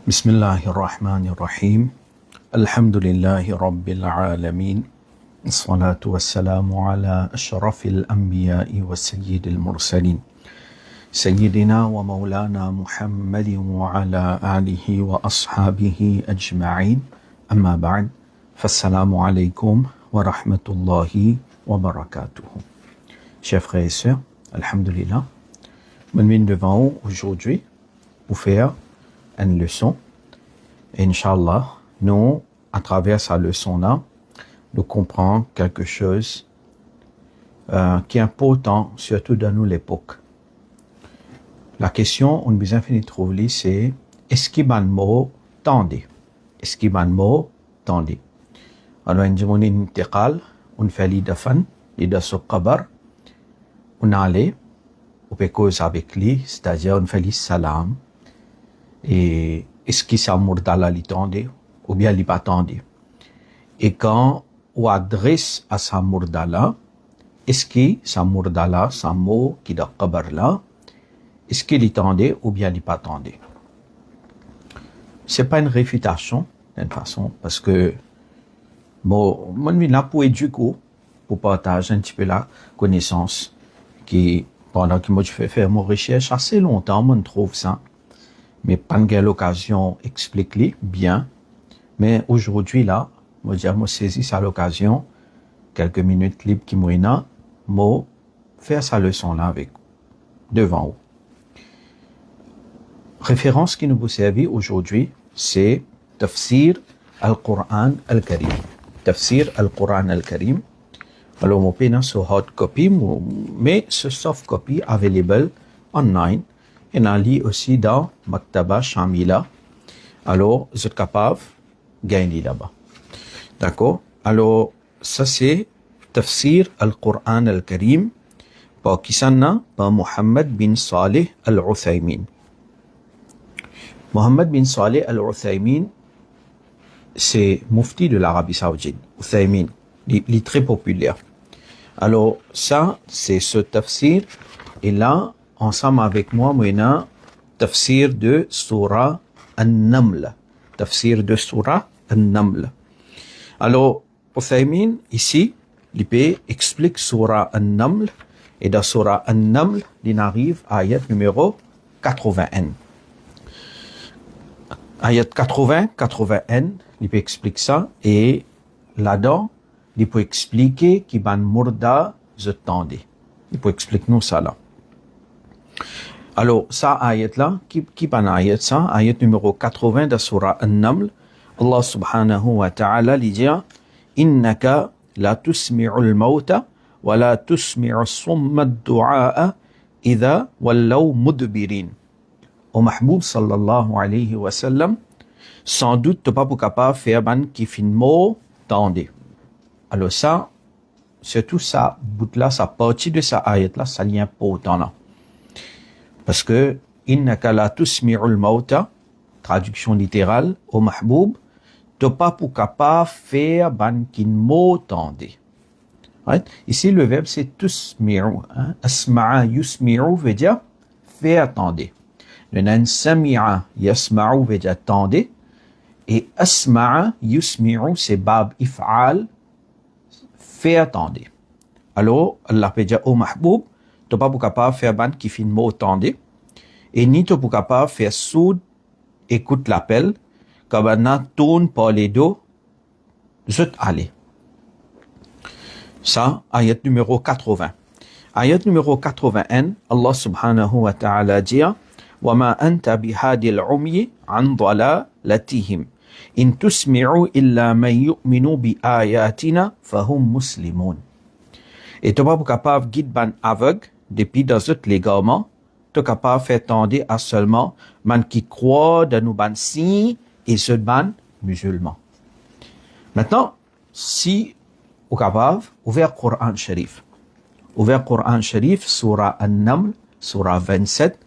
بسم الله الرحمن الرحيم الحمد لله رب العالمين الصلاة والسلام على أشرف الأنبياء والسيد المرسلين سيدنا ومولانا محمد وعلى آله وأصحابه أجمعين أما بعد فالسلام عليكم ورحمة الله وبركاته. Chers frères et sœurs, alhamdulillah, je viens devant vous aujourd'hui pour faire une leçon. Et Inch'Allah, nous, à travers sa leçon-là, nous comprenons quelque chose qui est important, surtout dans nous l'époque. La question, on besoin de trouver, c'est est-ce qu'il y a un mot tendé? Est-ce qu'il y a un mot tendé? Alors, on dit intiqal, on fait l'idafan, l'idassu qabar, on allait, on peut causer avec lui, c'est-à-dire on fait le salam. Et est-ce qu'il s'est murdala l'itendé ou bien il pas tendé? Et quand on adresse à sa murdala, est-ce que sa murdala, sa mot qui da qabar là, est-ce qu'il est tendé ou bien il pas tendé? C'est pas une réfutation d'une façon parce que bon, moi je suis là pour éduquer, pour partager un petit peu la connaissance qui pendant que moi je fais faire mon recherche assez longtemps, moi je trouve ça. Mais pas de l'occasion explique-les bien. Mais aujourd'hui, là, moi saisis ça l'occasion, quelques minutes libres qui m'ouina, moi, faire sa leçon là avec devant vous. Référence qui nous vous servit aujourd'hui, c'est Tafsir al-Qur'an al-Karim. Tafsir al-Qur'an al-Karim. Alors, mon pénin sur hard copy, mais ce soft copy available online. Et on lit aussi dans Maktaba Shamila. Alors, vous êtes capable de gagner là-bas. D'accord? Alors, ça c'est Tafsir al-Qur'an al-Karim par Kisanna, par Mohammed bin Saleh al-Uthaymin. Mohammed bin Saleh al-Uthaymin, c'est mufti de l'Arabie Saoudite. Uthaymin, il est très populaire. Alors, ça, c'est ce tafsir. Et là, ensemble avec moi, maintenant, tafsir de Surah An-Naml. Tafsir de Surah An-Naml. Alors, Uthaymin, ici, l'IP explique Surah An-Naml. Et dans Surah An-Naml, il arrive à ayat numéro 81. Ayat 81, l'IP explique ça. Et là-dedans, il peut expliquer qui ban mourda je tendais. Il peut expliquer nous ça là. Alors, ça ayat là, qui ban ayat ça, ayat numéro 80 de Surah An-Naml, Allah subhanahu wa ta'ala lui dit Innaka la tusmi'ul mawta wa la tusmi'u summa ad-du'a idha wallaw mudbirin. Au mahboub sallallahu alayhi wa sallam, sans doute tu pas capable faire ban qui fin mot tendé. Alors ça, surtout ça, bout là, ça partie de ça ayat là, ça lien important là. Parce que innaka la tusmi'ul mauta, traduction littérale au mahboub, t'as pas pour capable faire ban kin mot tendé. Right? Ici le verbe c'est tusmi'u, hein? Asma'a yusmi'u veut dire faire tendé. Le nan sami'a yasma'u veut dire tendé et asma'a yusmi'u c'est bab if'al faire tendé. Alors Allah peut dire au mahboub, t'as pas pour capable faire ban qui fin mot tendé et ni t'as pour capable faire soud écoute l'appel comme on tourne par les dos zut aller. Ça ayat numéro 80. Ayat numéro 81, Allah subhanahu wa ta'ala dit wa ma anta bihadi al-umyi an dalalatihim in tusmi'u illa man yu'minu bi ayatina fahum muslimun. Et tu pas capable guide ban aveugle depuis dans autres légalement, tu capable faire tendre à seulement man qui croit dans nous ban signes et ceux ban musulmans. Maintenant, si vous capable ouvert Coran Sharif. Ouvert Coran Sharif surah An-Naml, surah 27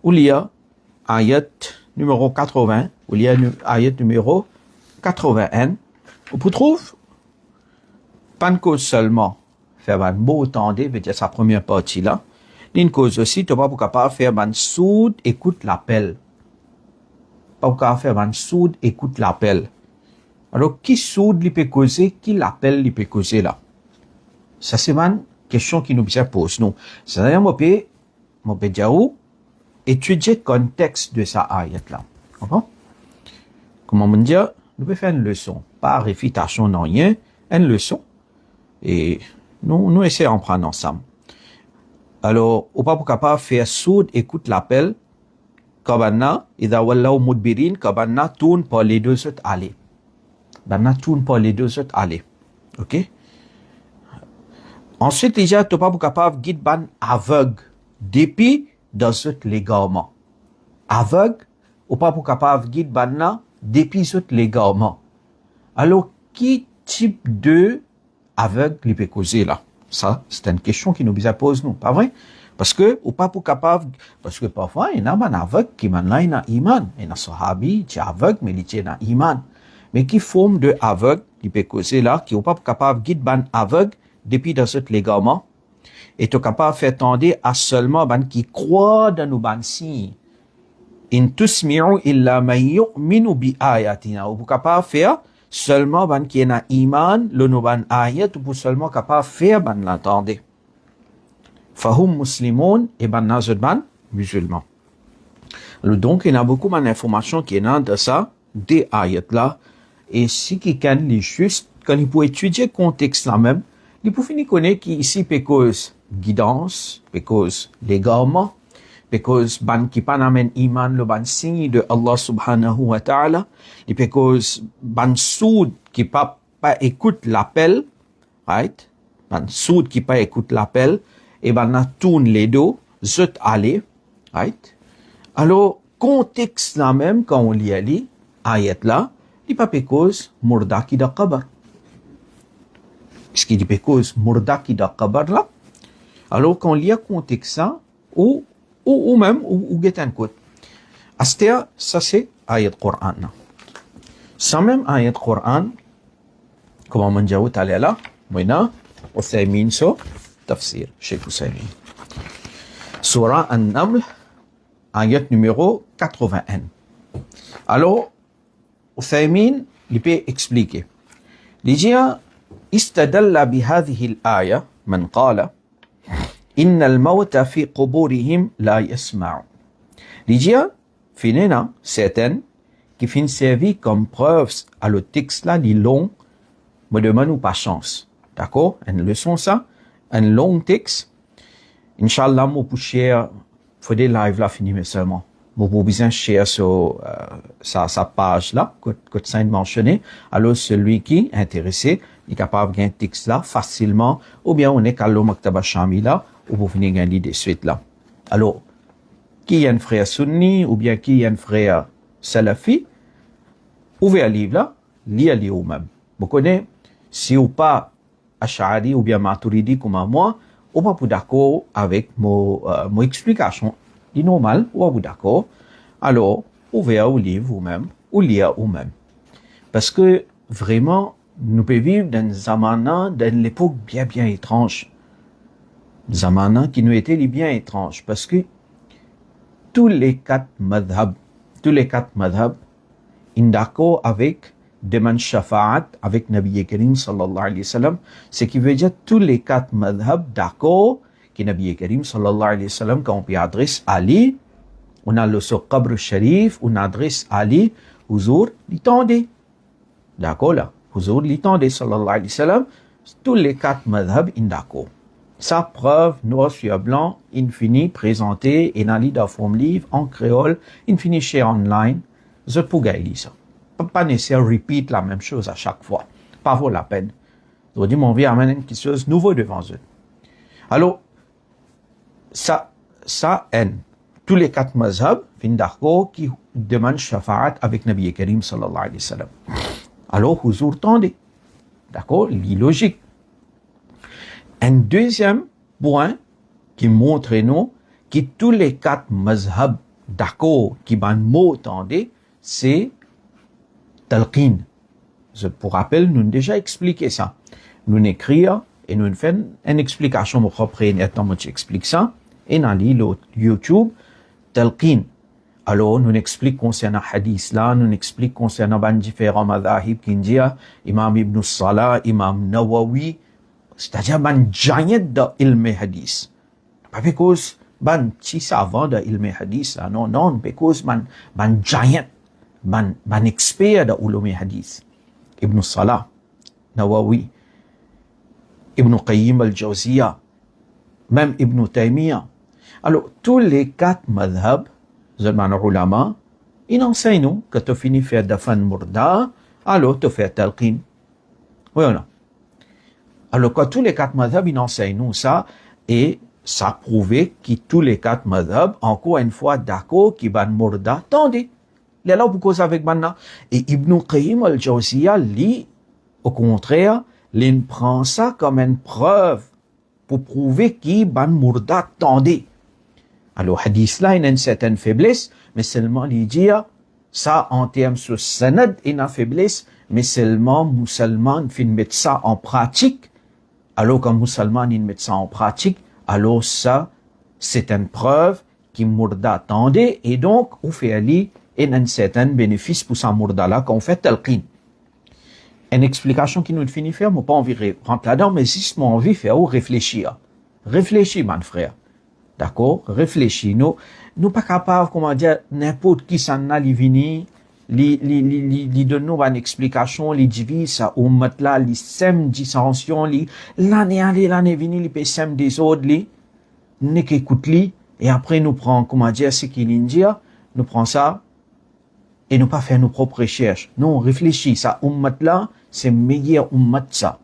où il y a ayat numéro 80, où il y a ayat numéro 81, où vous trouvez pas une cause seulement faire un mot tendé, veut dire sa première partie là, une cause aussi, tu vas pas capable faire un soud, écoute l'appel. pas qu'à faire un soud écoute l'appel. Alors, qui soud li peut causer, qui l'appel li peut causer là? Ça, c'est une question qui nous pose, nous. C'est-à-dire, moi, peut dire étudier le contexte de sa ayat là. Comprends? Comment me dire? Nous pouvons faire une leçon. Pas réfutation, non, rien. Une leçon. Et nous essayons en prendre ensemble. Alors, on pas capable de faire soud écoute l'appel. Kabana, idha wallaw mudbirin, kabana tourne par les deux autres aller. Banna tourne par les deux autres aller. OK? Ensuite, déjà, tu pas capable de guider ban aveugle. Depuis, dans autres légalement. Aveugle, ou pas capable de guider banna, depuis autres légalement. Alors, qui type de aveugle il peut causer là? Ça, c'est une question qui nous pose, nous. Pas vrai? Parce que, ou pas capable, parce que parfois, il y a un aveugle qui m'a là, il a iman. Il y a un sahabi, qui est aveugle, mais il a iman. Mais qui forme de aveugle, qui peut causer là, qui n'est pas capable de guider ban aveugle depuis dans ce légalement, et tu es capable de faire tendre à seulement ban qui croit dans nos ban signes. In tusmi'u illa man yu'minu bi ayatina. Ou capable de faire seulement ban qui est na iman, le no ban ayat, ou seulement capable de faire ban l'entendre. Fahum muslimoun et ban nazut ban musulmans. Alors donc, il y a beaucoup d'informations qui est dans ça, des ayats là. Et si quelqu'un est juste, quand il peut étudier le contexte là même, il peut finir connaître qu'ici, peut cause guidance, peut cause l'égarement, peut cause ban qui pas n'amène iman, le ban signe de Allah subhanahu wa ta'ala, il peut cause ban soud qui pas écoute l'appel, right? Ban soud qui pas écoute l'appel, et ban na tourne les dos, zut aller, right? Alors, contexte là même, quand on lit ayat là, il pas cause murda qui da qabar. Est-ce qu'il dit cause murda qui da qabar là? Alors quand il y a contexte ça, ou même, ou get un code. Astia, ça c'est ayat Qur'an. Ça même ayat Qur'an, comment on dit là, maintenant, Uthaymin so, tafsir, Cheikh Uthaymin. Surah An-Naml, ayat numéro 81. Alors, Uthaymin, il peut expliquer. Il dit, استدل بهذه الآية من قال إن الموت في قبورهم لا يسمع. Il dit, finalement, certaines qui finissent servi comme preuve à le texte là, les longs, me demandent ou pas chance. D'accord? Une leçon ça, un long texte. Inch'Allah, moi, pour share, faut des lives là, finir seulement. Vous pouvez bien share sur sa page là, que ça est mentionné. Alors, celui qui est intéressé, il est capable de gagner un texte là facilement, ou bien on est qu'à l'eau Maktaba Shami là, ou vous venez gagner de suite là. Alors, qui est un frère sunni, ou bien qui est un frère salafi, ouvrez un livre là, lisez-le vous-même. Vous connaissez, si ou pas Ash'ari ou bien Maturidi comme moi, ou pas pour d'accord avec mon explication. C'est normal, ou vous d'accord. Alors, ouvrez un livre vous-même, ou lire vous-même. Parce que, vraiment, nous pouvons vivre dans un zamana, dans l'époque bien étrange. Zamana qui nous était bien étrange. Parce que, tous les quatre madhab, sont d'accord avec demande shafa'at avec Nabi Karim sallallahu alayhi wa sallam. Ce qui veut dire tous les quatre madhab d'accord que Nabi Karim sallallahu alayhi wa sallam, quand on peut adresse Ali, on a le sur Qabr Sharif, on adresse Ali, Huzur, l'itendé. D'accord là? Huzur, l'itendé sallallahu alayhi wa sallam, tous les quatre madhab sont d'accord. Sa preuve, noir sur blanc, infini, présenté, et dans la forme livre, en créole, infini chez online, je peux gagner ça. Pas nécessaire repeat la même chose à chaque fois. Pas vaut la peine. Je dis, mon vie amène quelque chose de nouveau devant eux. Alors, ça, tous les quatre mazhab, fin d'accord, qui demandent shafa'at avec Nabi Karim sallallahu alayhi wa sallam. Alors, huzur tendez. D'accord? Logique. Un deuxième point qui montre nous que tous les quatre mazhab d'accord qui ban mot tendez, c'est talqin. Pour rappel, nous avons déjà expliqué ça. Nous écrivons et nous faisons une explication propre et nettement, j'explique ça. Et dans le YouTube, talqin. Alors, nous explique concernant hadith là, nous explique concernant ban différents madhahib qui dit Imam Ibn Salah, Imam Nawawi, c'est-à-dire ban giant de ilm hadith. Pas because ban si savant de ilm hadith là, non, because ban giant, ban expert de ulum hadith. Ibn Salah, Nawawi, Ibn Qayyim al-Jawziyah, même Ibn Taymiyyah. Alors, tous les 4 madhhabs, Zulman ulama, ils enseignent nous que tu finis faire dafan murda, alors tu fais talqin. Oui ou non? Alors, quand tous les 4 madhhabs, ils enseignent nous ça, et ça prouvé que tous les 4 madhhabs, encore une fois, d'accord, qui ban murda, tendez. Il est là pour cause avec Banna. Et Ibn Qayyim al-Jawziyah, lui, au contraire, il prend ça comme une preuve pour prouver qu'il ban murda, tendez. Alors, hadith là, il a une certaine faiblesse, mais seulement il dit, ça, en termes de sanad, il a une faiblesse, mais seulement, musulman, il met ça en pratique. Alors, quand musulman, il met ça en pratique, alors ça, c'est une preuve qui mourda attendait, et donc, on fait aller, il a un certain bénéfice pour sa mourda là, quand on fait talqin. Une explication qui nous finit faire, moi, pas envie de rentrer là-dedans, mais si moi envie de faire, ou réfléchir. Réfléchis, mon frère. D'accord? Réfléchis. Nous pas capables, comment dire, n'importe qui s'en a, li vini, li donne nous une explication, li divise ça, ou mettre là, li sème dissension, l'année vini, li peut sème des autres, n'est qu'écoute li, et après nous prend, comment dire, ce qu'il dit, nous prend ça, et nous pas faire nos propres recherches. Non, réfléchis, ça, là, c'est meilleur ça.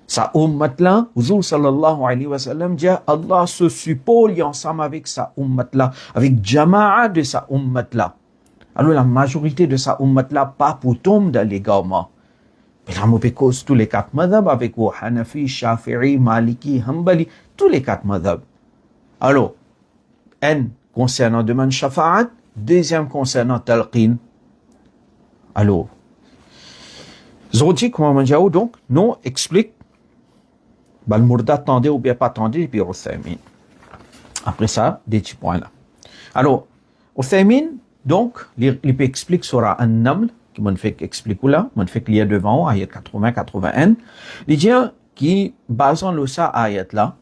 Sa ummat là, Huzur sallallahu alayhi wa sallam dit, Allah se suppose ensemble avec sa ummat là, avec jama'a de sa ummat là. Alors la majorité de sa ummat là, pas pour tomber dans l'égarement. Mais là, on cause tous les 4 madhab avec vous, Hanafi, Shafi'i, Maliki, Hanbali, tous les 4 madhab. Alors, un concernant demande shafa'at, deuxième concernant talqin. Alors, Zodi, comment on dit, donc, non, explique, le mourda attendait ou bien pas attendait, et puis Uthaymin. Après ça, des petits points là. Alors, Uthaymin, donc, il peut expliquer sur An-Naml, qui m'en fait expliquer là, m'en fait qu'il y a devant, ayat 80-81, il dit, qui, basant le ça ayat là,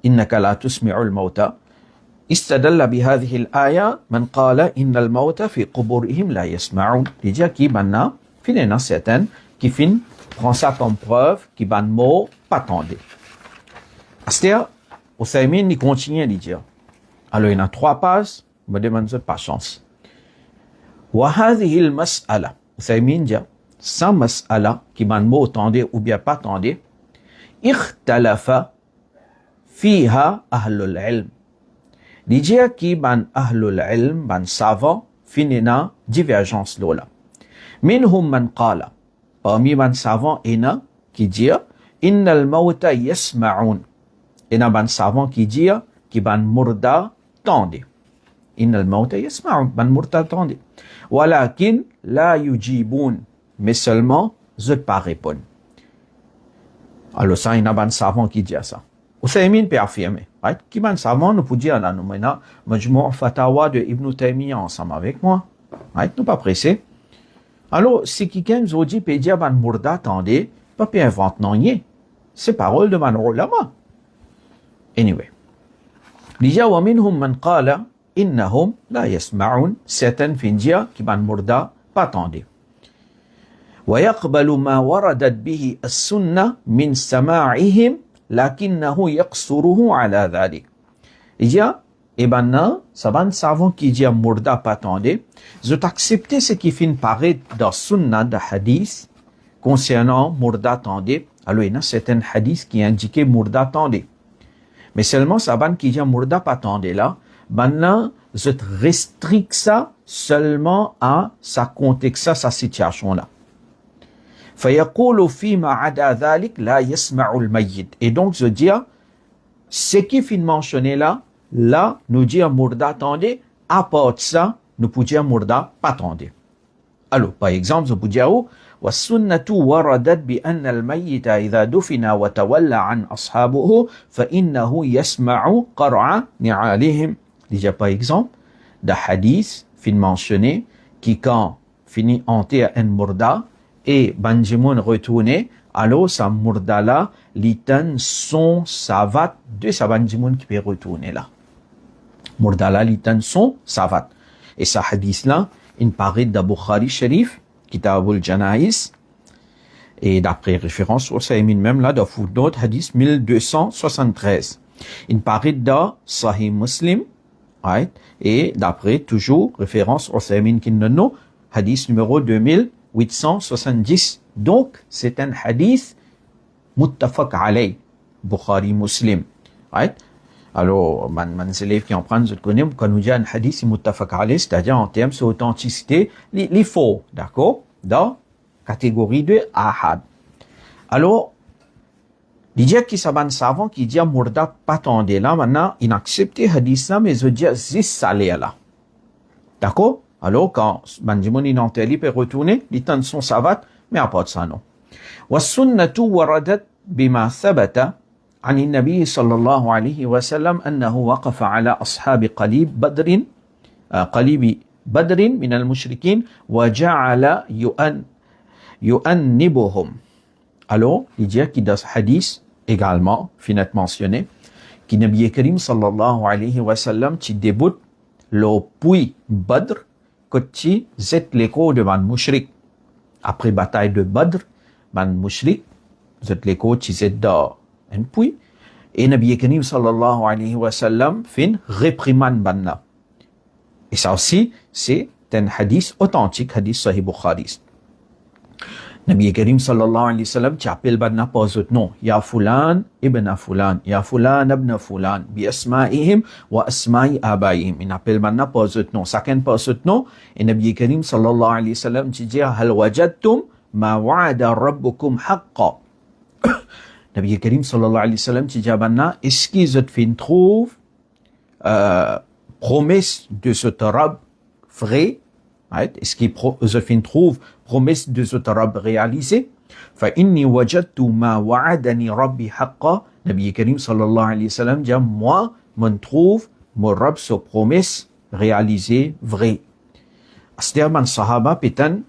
innaka la tusmi'u al-mawta, استدل بهذه الآية من قال إن الموت في قبورهم لا يسمعون. Il dit, qui, maintenant, finalement, certaines, qui fin, prend ça comme preuve, qui ban mort, pas tendez. C'est-à-dire, Uthaymin, il continue à dire. Alors, il y a 3 pages, me demande de patience. وهذه المسألة, Uthaymin dit, sans mas'ala, qui ban mort tendez ou bien pas tendez, اختلف فيها أهل العلم. Il dit, qui ban ahlul ilm, ban savant, finina divergence là. Minhum man qala. Parmi ban savant, ina, qui dit, innal mawta yasma'un. Ina ban savant qui dit, qui ban murda tendez. Innal mawta yasma'un, ban murda tendez. Walakin la yujibun. Mais seulement, je pas répondre. Alors ça, ina ban savant qui dit ça. Uthaymin peut affirmer. Right? Qui ban savant, nous pouvons dire là, nous maintenant, Majmu' Fatawa de Ibn Taymiyyah ensemble avec moi. Right? Nous pas pressés. Alors, si quelqu'un nous dit, peut dire, ban mourda, attendez, pas peut inventer non rien. C'est parole de man ulama. Anyway. Déjà, wa minhum man qala, innahum la yasma'un, certaines fin dire, qui ban mourda, pas attendez. ويقبل ما وردت به السنة من سماعهم لكنه يقصره على ذلك. Il dit, et maintenant, ça va un savant qui dit à Mourda pas attendez, je t'accepte ce qui finit paraître dans Sunna de hadith concernant Mourda attendez. Alors, il y a certains hadiths qui indiquent Mourda attendez. Mais seulement, ça va qui dit à Mourda pas attendez là, maintenant, je te restricte ça seulement à sa contexte, sa situation là. فيقول فيما عدا ذلك لا يسمع الميت. Et donc, je dis, ce qui est mentionné là, nous dire Mourda attendez, à part ça, nous pouvons dire Mourda pas attendez. Alors, par exemple, je peux dire, والسنة وردت بأن الميت إذا دفن وتولى عن أصحابه فإنه يسمع قرع نعالهم. Déjà, par exemple, de hadith fin mentionné qui quand fini hanté à un murda et banjimoun retourné alors sa murda là litan son savat de sa banjimoun qui peut retourner là murda là litan son savat et sa hadith là il paraît de Bukhari Sharif Kitabul Janais et d'après référence au Saïmin même là dans footnote hadith 1273 il paraît dans Sahih Muslim right? Et d'après toujours référence au Saïmin Kinnono hadith numéro 2870 donc c'est un hadith muttafaq alay Bukhari Muslim right? Alors, mes élèves qui en prennent, je connais, quand nous dit un hadith muttafaq alayh, c'est-à-dire en termes d'authenticité, les faux, d'accord? Dans catégorie de ahad. Alors, il dit qu'il s'aban savant qui dit murda pas tendé là, maintenant, il accepte hadith là, mais je dis zis salé là. D'accord? Alors, quand Banjimoun il entend, peut retourner, il tente son savat, mais à part de ça, non. Wa sunnatu waradat bima thabata عن النبي صلى الله عليه وسلم أنه وقف على أصحاب قليب بدر من المشركين وجعل يؤنبهم. Alors, il dit qu'il dans ce hadith également, finement mentionné, que Nabi Karim sallallahu alayhi wa sallam qui débute le puits Badr que tu zet l'écho de man mushrik. Après bataille de Badr, man mushrik zet l'écho tu zet dans un puits et Nabi Karim sallallahu alayhi wa sallam fin réprimande banna. Et ça aussi, c'est un hadith authentique, hadith Sahih Bukhari. Nabi Karim sallallahu alayhi wa sallam tu appelles banna par autre nom. Ya fulan ibn fulan, ya fulan ibn fulan, bi asma'ihim wa asma'i abaihim. Il appelle banna par autre nom. Chacun par autre nom. Et Nabi Karim sallallahu alayhi wa sallam tu dit hal wajadtum ma wa'ada rabbukum haqqan. Nabi Karim sallallahu alayhi wa sallam dit banna est-ce qu'ils trouvent promesse de ce Rabb vrai? Est-ce qu'ils trouvent promesse de ce Rabb réalisée? Fa inni wajadtu ma wa'adani rabbi haqqa. Nabi Karim sallallahu alayhi wa sallam dit moi me trouve mon Rabb sa promesse réalisée vrai. C'est-à-dire man sahaba pétan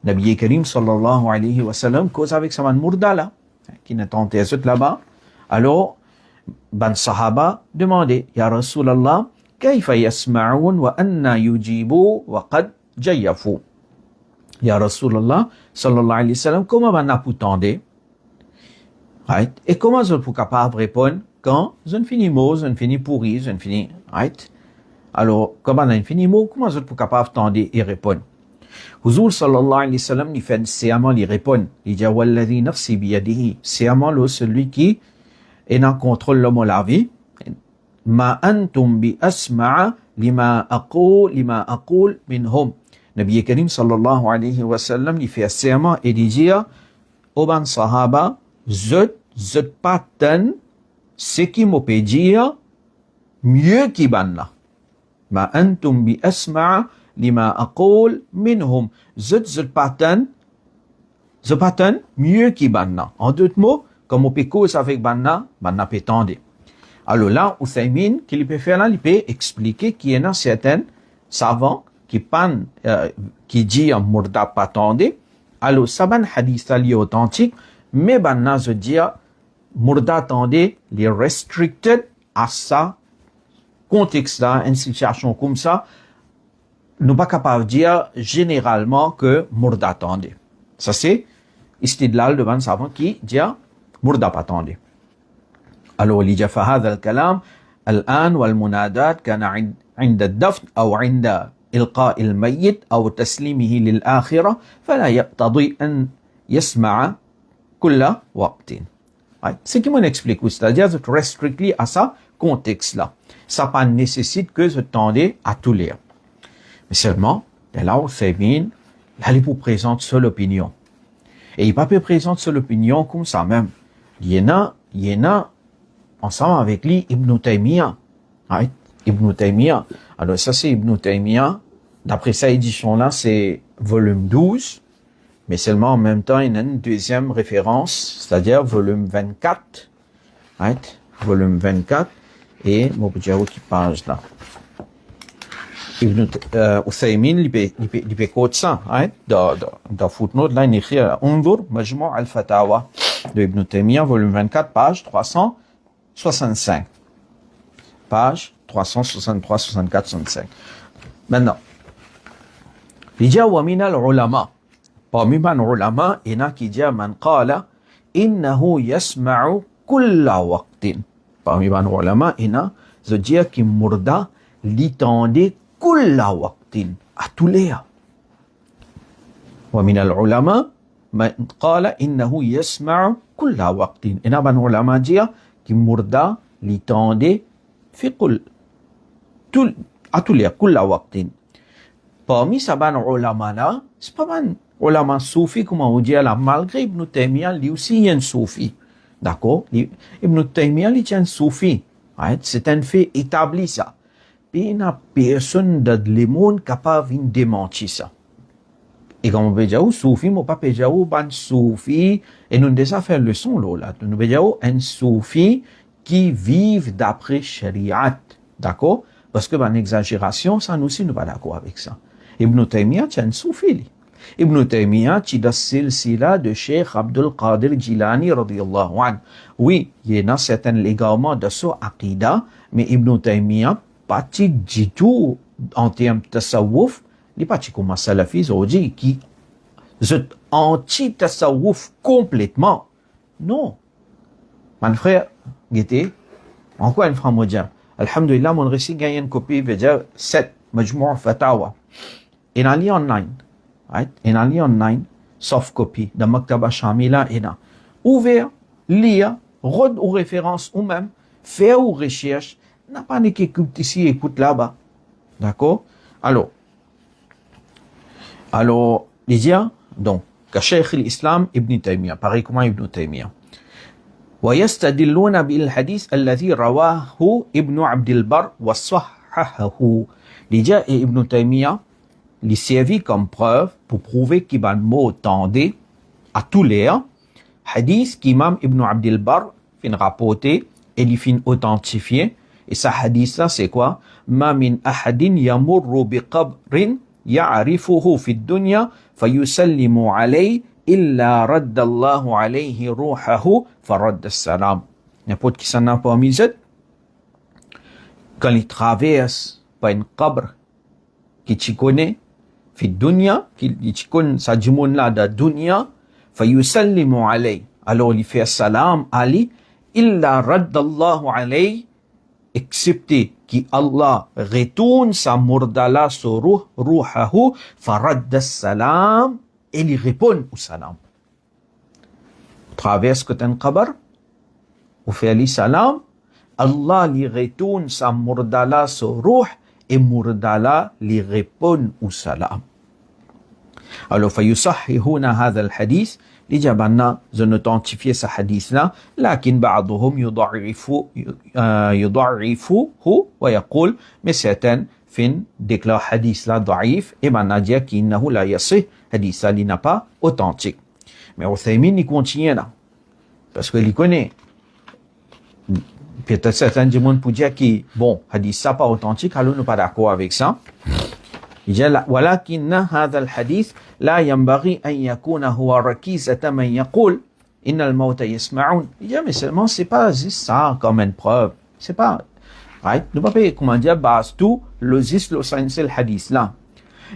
Nabi Karim sallallahu alayhi wa sallam cause avec sa man murdala qui n'attendait là-bas. Alors ban sahaba demandait ya Rasulallah كيف يسمعون وأن يجيبوا وقد جيفوا. Ya Rasulallah sallallahu alayhi wa sallam, comment on a pu tendre? Right? Et comment on peut capable répondre quand on finit mot, on finit pourri, on finit, right? Alors, comment on a fini mot, comment on peut capable tendre et répondre? Huzur sallallahu alayhi wa sallam, il fait serment, il répond. Il dit, walladhi nafsi biyadihi. Serment, celui qui est en contrôle de la vie. Ma antum bi asma'a lima aqul minhum. Nabi Karim sallallahu alayhi wa sallam il fait serment et il dit au ban sahaba zut patan ce qui me peut dire mieux qui banna. Ma antum bi asma'a lima aqul minhum. Zut patan mieux qui banna. En d'autres mots, comme on peut cause avec banna peut tendre. Alors là, Uthaymin, qu'il peut faire là, il peut expliquer qu'il y en a certains savants qui dit en murda pas tendé. Alors, ça ban hadith ali authentique, mais banna je dis murda tendé, les restricted à ça, contexte là, une situation comme ça, nous pas capable de dire généralement que murda tendé. Ça c'est istidlal de ban savant qui dit murda pas tendé. Alors, il dit فهذا الكلام الآن والمنادات كان عند الدفن أو عند إلقاء الميت أو تسليمه للآخرة فلا يقتضي أن يسمع كل وقت. Ce qui m'explique, c'est-à-dire de restrictly à ça contexte-là. Ça pas nécessite que je tende à tout lire. Mais seulement, là où c'est bien, là il vous présente seule opinion. Et il pas peut présenter seule opinion comme ça même. Il y en a ensemble avec lui, Ibn Taymiyyah. Right? Ibn Taymiyyah. Alors, ça, c'est Ibn Taymiyyah. D'après sa édition-là, c'est volume 12. Mais seulement en même temps, il y a une deuxième référence, c'est-à-dire volume 24. Right? Volume 24. Et, mon petit qui page là. Ibn Uthaymin, il peut quote ça, hein, dans footnote, là, il écrit Unzur Majmu' al-Fatawa de Ibn Taymiyyah, volume 24, page 365. Page 363, 64, 65. Maintenant, il dit wa min al-ulama. Parmi les ulama, il y a qui dit man qala innahu yasma'u kulla waqtin. Parmi les ulama, il y a qui dit qui mourda l'itendait kulla waqtin, à tous les heures. Wa min al-ulama man qala innahu yasma'u kulla waqtin. Il y a des ulama dit qui mourda l'itendait fi kull à tous les heures, kulla waqtin. Parmi ces ulama là, c'est pas mal ulama soufi, comme on dit là, malgré Ibn Taymiyyah, lui aussi il est un soufi. D'accord? Ibn Taymiyyah, il est un soufi. Right? C'est un fait établi ça. Puis il n'y a personne dans le monde capable de démentir ça. Et comme on peut dire, soufi, mais pas dire, ban soufi, et nous déjà fait leçon là. Nous peut dire, un soufi qui vit d'après Shariat. D'accord? Parce que ban exagération, ça nous aussi nous pas d'accord avec ça. Ibn Taymiyyah, c'est un soufi. Ibn Taymiyyah, c'est la silsila de Cheikh Abdul Qadir Jilani, radiyallahu anhu. Oui, il y a certains légalements de ce aqida, mais Ibn Taymiyyah, pas du tout en termes de tasawwuf, il n'est pas comme un salafi, qui est anti-tasawwuf complètement. Non. Mon frère, Guité, encore une fois, moi, alhamdulillah, mon récit gagne une copie, veut dire 7, Majmu' Fatawa. Il y a en online. Right? Il y a en online, soft copy, dans Maktaba Shamila, il y a ouvert, lire, rendre aux références ou même, faire aux recherches, n'a pas de qui écoute ici, écoute là-bas. D'accord? Alors, il y a, donc, que Cheikh l'Islam Ibn Taymiyyah, pareil comme Ibn Taymiyyah. ويستدلون بالحديث الذي رواه ابن عبد البر وصححه. Déjà, Ibn Taymiyyah, il servi comme preuve pour prouver qu'il y a un mot tendé à tous les hadith qu'Imam Ibn Abdil Bar fin rapporté et il fin authentifié. Et ce hadith là c'est quoi? Ma min ahadin yamurru bi qabrin ya'rifuhu fi dunya fayusallimu alayhi illa radda Allahu alayhi ruhahu faradda salam. N'importe qui s'en a pas mis, quand il traverse par une qabr qui tu connais في الدنيا qui تكون ساجمون لا دا دنيا فيسلم عليه alors il fait salam Ali إلا رد الله عليه excepté qui Allah retourne sa murdala sur ruhahu فرد السلام et il répond au salam. Traverse que un qabr ou fait ali salam, Allah lui retourne sa murdala sur ruh et murdala lui répond au salam. Alors, فيصححون هذا الحديث لجبنا زنوتنتيفيه ce hadith là لكن بعضهم يضعفه ويقول mais certains fin déclare hadith là ضعيف et maintenant dire qu'innahu la yasih hadith là n'est pas authentique. Mais Uthaymin il continue là parce que il connaît peut-être certains du monde pour dire que bon hadith ça pas authentique alors nous pas d'accord avec ça. ولكن هذا الحديث لا ينبغي أن يكون هو ركيزة من يقول إن الموتى يسمعون. Mais seulement c'est pas juste ça comme une preuve. C'est pas right. Nous pas comment dire base tout le juste le sens le hadith là.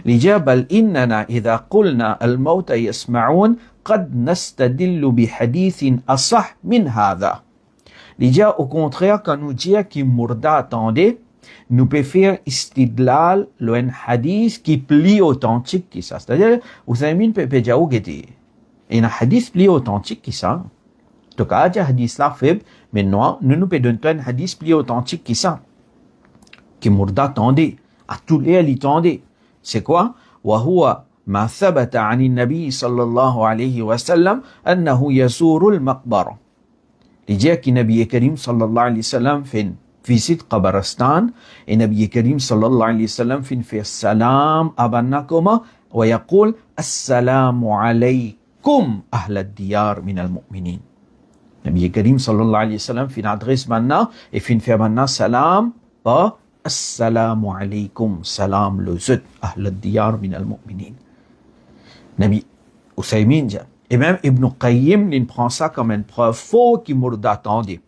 بل إننا إذا قلنا الموتى يسمعون قد نستدل بحديث أصح من هذا. Au contraire quand nous disons que Mourda attendait nous pouvons faire istidlal le hadith qui est plus authentique que ça. C'est-à-dire, vous avez mis peut dire où il y a un hadith plus authentique que ça. Donc, il y a un hadith là faible, mais non, nous pouvons donner un hadith plus authentique que ça. Qui Mourda attendait, à tous les il attendait. C'est quoi? وهو ما ثبت عن النبي صلى الله عليه وسلم أنه يزور المقبرة. لجاء النبي الكريم صلى الله عليه وسلم فين visite Qabaristan et Nabi Karim sallallahu alayhi wa sallam fait salam abanakuma wa yaqul assalamu alaykum ahl ad-diyar min al-mu'minin. Nabi Karim sallallahu alayhi wa sallam fait adresse maintenant et fait maintenant salam par Assalamu alaykum, salam le zut, ahl al-diyar min al-mu'minin. Nabi Usaymin dit, et même Ibn Qayyim, il prend ça comme une preuve faux qui mourda attendait.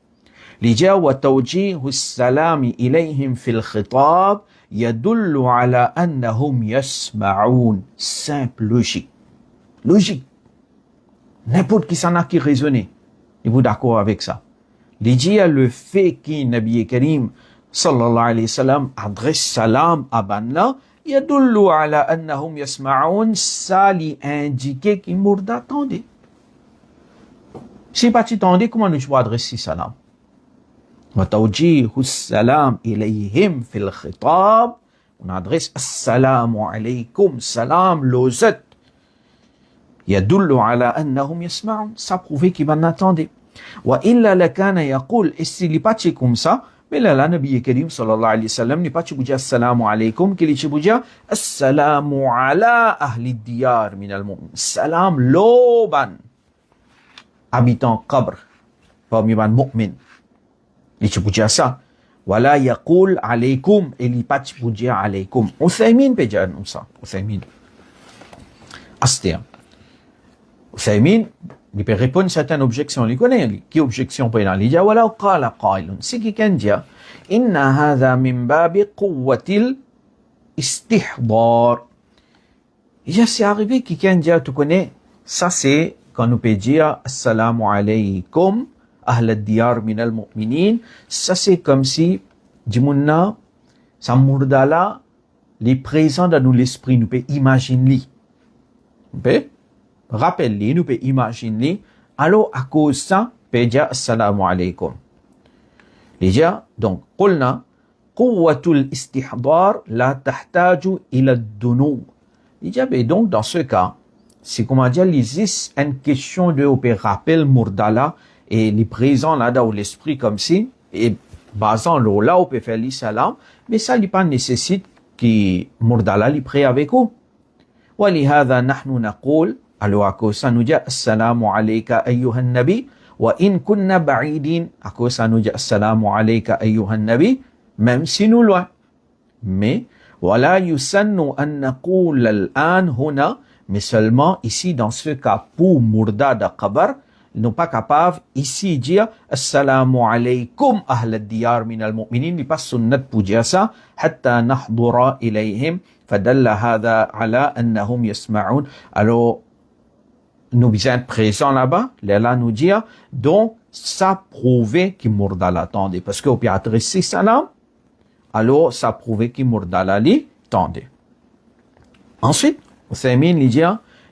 Il dit, wa tawjihu salami ilayhim fil khitab, yadullu ala annahum yasma'oun. Simple logique. Logique. N'importe qui s'en a qui raisonner. Et vous d'accord avec ça? Il dit, le fait qu'il Nabi Karim, sallallahu alayhi wa sallam, adresse salam à Banna, yadullu ala annahum yasma'oun, ça lui indiquait qu'il mourda attendait. Si pas tu t'entendais, comment nous pouvons adresser salam? وتوجيه السلام إليهم في الخطاب on adresse السلام عليكم salam لوزت يدل على أنهم يسمعون ça prouve qu'ils m'en attendaient وإلا لكان يقول et s'il n'est pas comme ça mais là la Nabi Karim sallallahu alayhi wa sallam n'est pas dire السلام عليكم qu'il est dire السلام على أهل الديار من المؤمنين salam loban habitant qabr parmi les mu'min. Il peut dire ça. Wala yaqul alaykum. Il pas peut dire alaykum. Uthaymin peut dire ça. Uthaymin. Astir. Uthaymin, il peut répondre à certaines objections. Il connaît. Qui objection peut il dire wala qala qailun. Si quelqu'un dit inna hadha min babi quwwatil istihdar. Il dit c'est arrivé quelqu'un dit tu connais ça c'est quand nous peut dire assalamu alaykum. Ahl al-diyar min al-mu'minin, ça c'est comme si, Dimouna, ça mourdala, les présents dans nous l'esprit, nous peut imaginer. Nous peut rappeler, nous peut imaginer. Alors, à cause de ça, peut dire assalamu alaykum. Déjà, donc, قلنا, قوة الاستحضار لا تحتاج إلى الدنو. Déjà, donc, dans ce cas, c'est comment dire, il existe une question de rappel mourdala, et les présents là dans l'esprit comme si et basant là on peut faire les salam mais ça n'est pas nécessite que murdala li prêt avec vous ولهذا نحن نقول alors à cause ça nous dit assalamu alayka ayyuhan nabi wa in kunna ba'idin à cause ça nous dit assalamu alayka ayyuhan nabi même si nous loin mais ولا يسن أن نقول الآن هنا mais seulement ici dans ce cas pour murda de qabr ils n'ont pas capable ici dire assalamu alaykum ahl al-diyar min al-mu'minin n'est pas sunnat pour dire ça hatta nahdura ilayhim fadalla hadha ala annahum yasma'un alors nous besoin présent là-bas là nous dire donc ça prouvait qu'il mourda l'attendait parce qu'on peut adresser salam alors ça prouvait qu'il mourda l'attendait ensuite Uthaymin lui dit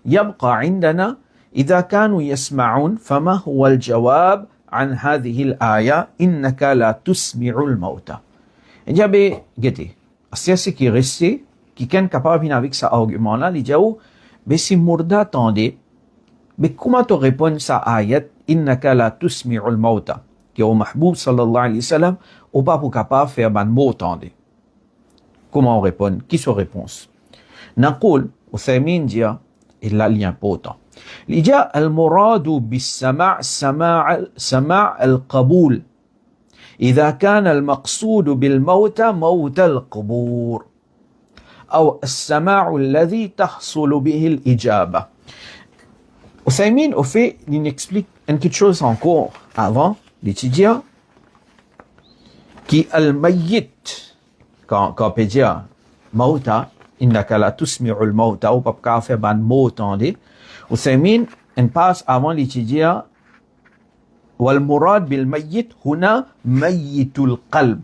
yabqa indana إذا كانوا يسمعون فما هو الجواب عن هذه الآية إنك لا تسمع الموتى. Il dit, regardez, c'est ce qui est resté, qui est capable avec cet argument-là, il dit, mais si Mourda attendait, mais comment tu réponds à cette ayat إنك لا تسمع الموتى qui est au Mahboub sallallahu alayhi wa sallam, ou pas pour capable faire ban mot attendez. Comment on répond? Qui se réponse? نقول, Uthaymin dit, il a lien pas autant. الإجاء المراد بالسماع سماع القبول إذا كان المقصود بالموت موت القبور أو السماع الذي تحصل به الإجابة. Uthaymin au fait il explique une petite chose encore avant d'étudier qui al-mayyit quand on peut dire mauta innaka la tusmi'u al-mauta ou pas faire ban mot entendez Uthaymin en passe avant l'étudier والمراد بالميت هنا ميت القلب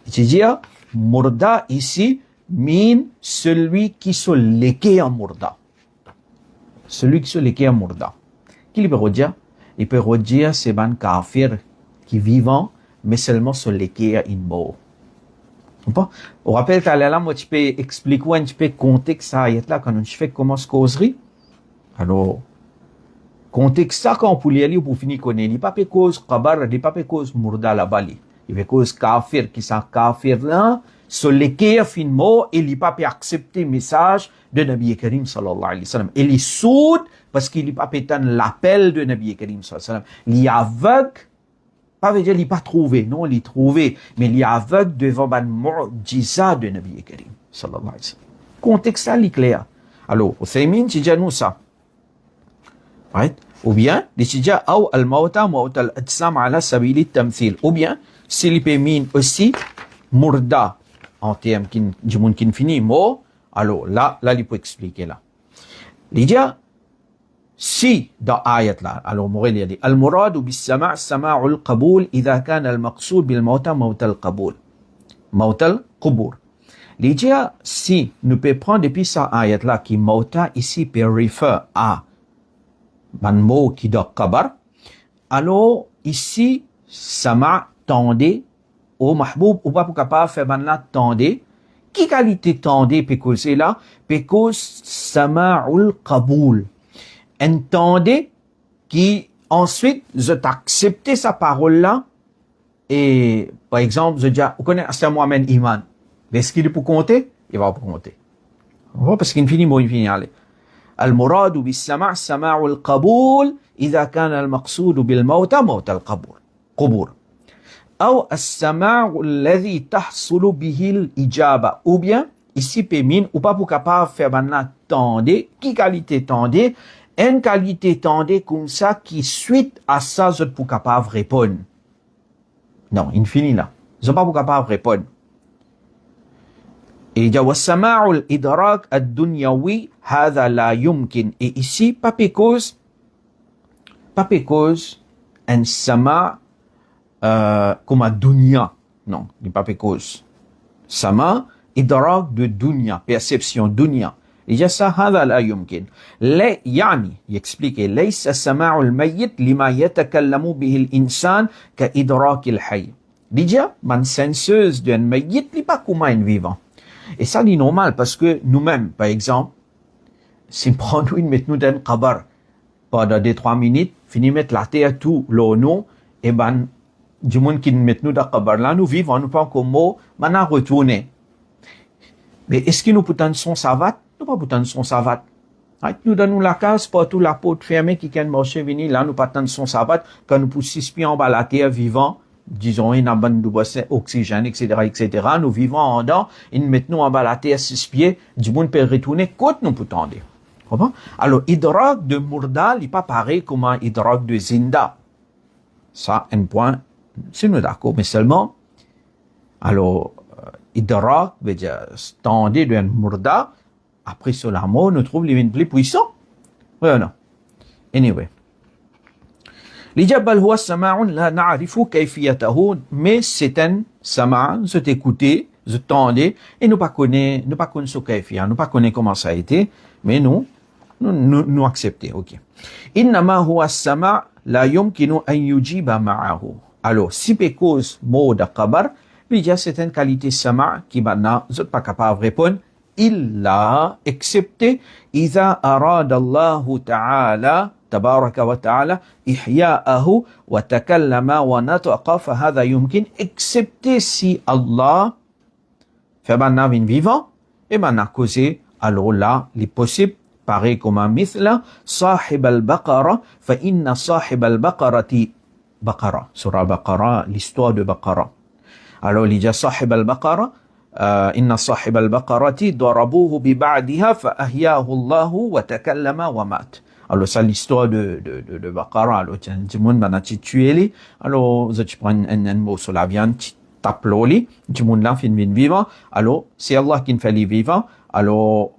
c'est-à-dire murda ici mean celui qui se léqué en murda celui qui se léqué en murda qui peut dire il peut dire c'est ban kafir qui vivant mais seulement se léqué en mort on rappelle qu'à là moi tu peux expliquer un petit peu contexte ça là quand on fait comment se causerie alors contexte ça quand pour lire pour finir connaître il pas pe cause qabar il pas pe cause murda la bali il pe cause kafir qui sont kafir là se léquer finement et il pas pe accepter message de Nabi Karim sallallahu alayhi wa sallam et il soude parce qu'il pas pe l'appel de Nabi Karim sallallahu alayhi wa sallam il aveugle Pas veut dire, il pas trouvé. Non, il trouvé. Mais il est aveugle devant ban mu'jiza de Nabi Karim. Sallallahu alayhi wa sallam. Contexte là, il est clair. Alors, Uthaymin, c'est déjà nous ça. Right? Ou bien, les tidja, ou al-mawta, mawta al-adsam ala sabili tamthil. Ou bien, s'il peut mine aussi, murda, en termes du monde qui finit, mot, alors là, il peut expliquer là. Il dit, si, dans ayat là, alors Mourel a dit, al-muradu bis-sama' sama'u al-qaboul, idha kana al-maqsoud bil-mawta, mawta al-qaboul. Mawta al-qubur. Il dit, si, nous pouvons prendre depuis ça ayat là, qui mawta ici peut référer à un mot qui doit qabar, alors ici, sama' tendez, au mahboub, ou pas pour capable faire ban là tendez. Qui qualité tendez, parce c'est là, parce sama'ul qaboul. Entendez qui ensuite je t'accepter sa parole là et par exemple je dis vous connaissez c'est moi-même iman mais est-ce qu'il est pour compter il va pour compter parce qu'il finit il finit aller المراد بالسمع سماع القبول إذا كان المقصود بالموت موت القبور قبور أو السماع الذي تحصل به الإجابة ou bien ici pémine ou pas pour capable faire maintenant tendez qui qualité tendez une qualité tendez comme ça qui suite à ça je pour capable répondre non il finit là je pas pour capable répondre et il y a والسماع الإدراك الدنيوي هذا لا يمكن et ici pas cause un sama comme un dunya non il pas cause sama idrak de dunya perception dunya il y a ça هذا لا يمكن لا يعني يexplique ليس سماع الميت لما يتكلم به الإنسان كإدراك الحي déjà man senseuse d'un mayyit n'est pas comme un vivant et ça c'est normal parce que nous-mêmes par exemple si on prend nous mettre nous dans un qabar pendant 2-3 minutes fini mettre la terre tout l'eau et ben du monde qui met nous dans le qabar là nous vivons nous pas comme mot maintenant retourner mais est-ce que nous pouvons son savat nous pas pouvons son savat nous donnons la case partout la porte fermée qui can marcher venir là nous pas tant son savat quand nous poussons pieds en bas la terre vivant disons une bonne double oxygène etc nous vivons en dedans et nous mettons en bas la terre 6 pieds du monde peut retourner côte nous pouvons tendre alors idrak de murda n'est pas pareil comme un idrak de zinda ça un point c'est nous d'accord mais seulement alors idrak veut dire tendre d'un murda après cela mot nous trouve les plus puissants oui ou non anyway l'ijab huwa sama'un la na'rifu kayfiyatahu mais c'est un sama' c'est écouter je tendais et nous pas connaît ce kayfiya nous pas connaît comment ça a été mais nous accepter ok innama huwa sama' la yumkinu an yujiba ma'ahu alors si cause mot de qabar l'ijab c'est une qualité sama' qui maintenant vous êtes pas capable de répondre illa excepté idha arada Allah ta'ala تبارك وتعالى إحياءه وتكلم ونطق فهذا يمكن excepté si Allah fait maintenant une vivant et maintenant causé alors là il est possible pareil comme un مثل صاحب البقرة فإن صاحب البقرة بقرة سورة بقرة l'histoire de Baqara alors il dit صاحب البقرة إن صاحب البقرة ضربوه ببعدها فأحياه الله وتكلم ومات alors ça l'histoire de Baqara alors du monde va tuer les alors tu prends un mot sur la viande tu tapes l'eau du monde là fait une vivant alors c'est Allah qui fait les vivants alors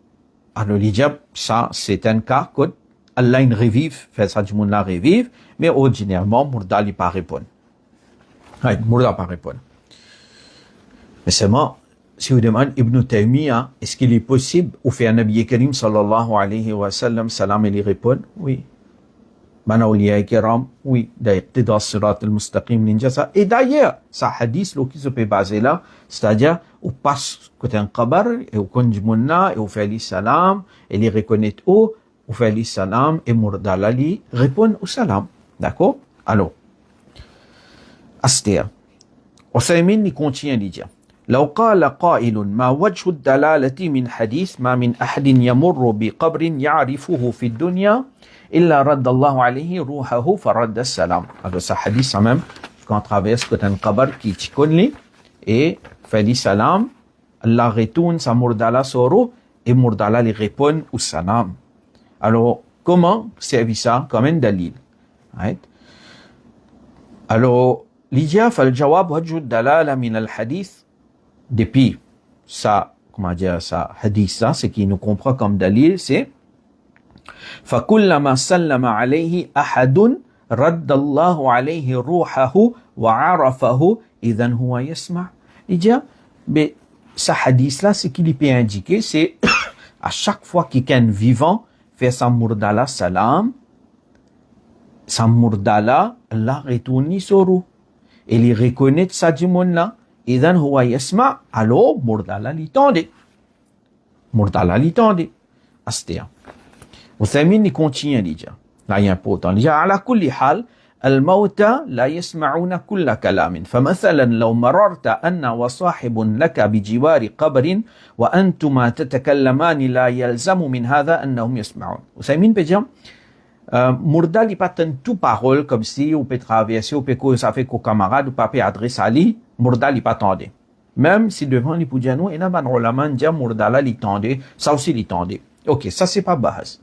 l'ijab ça c'est un cas que Allah il revive fait ça du monde là revive mais ordinairement Mourda il pas répondre Mourda pas répondre mais seulement si vous demandez Ibn Taymiyyah, est-ce qu'il est possible ou faire un Nabi Karim sallallahu alayhi wa sallam salam il répond oui Bana awliya kiram oui d'iqtida sirat al-mustaqim ninjasa et d'ailleurs ça hadith qui se peut baser là c'est-à-dire on passe côté un qabar et on connaît munna et on fait les salam et les reconnaît on fait les salam et Mourda li répond au salam d'accord alors Astir Uthaymin il continue de dire لو قال قائل ما وجه الدلالة من حديث ما من أحد يمر بقبر يعرفه في الدنيا إلا رد الله عليه روحه فرد السلام هذا حديث même quand on traverse côté un kabar qui t'y et fait des salam, Allah retourne sa murdala soro et murdala lui répond au salam. Alors, comment servir ça comme un dalil? Right? Alors, l'idée, فالجواب وجه الدلالة من الحديث depuis ça, comment dire ça, hadith ça, ce qui nous comprend comme dalil, c'est فكلما سلم عليه أحد رد الله عليه روحه وعرفه إذن هو يسمع. l'idée, mais ça hadith là, ce qu'il peut indiquer, c'est à chaque fois que quelqu'un vivant fait sa murdala salam, sa murdala, Allah retourne sur eux. Et il reconnaît ça du monde là. Et then, huwa yasma, alors, murdala l'itendait. Murdala l'itendait. Astéa. وثامين continue déjà. Là, il y a important. déjà, على كل حال الموتى لا يسمعون كل كلام فمثلا لو مررت أن وصاحب لك بجوار قبر وأنتما تتكلمان لا يلزم من هذا أنهم يسمعون. وثامين بجام Mourda li pas tout parole comme si on peut traverser, on peut ça fait qu'au camarade ou pas peut adresser à lui, Mourda li pas tendait. Même si devant li pour dire nous, et n'a pas de dire Mourda là li tendait, ça aussi li tendait. Ok, ça c'est pas base.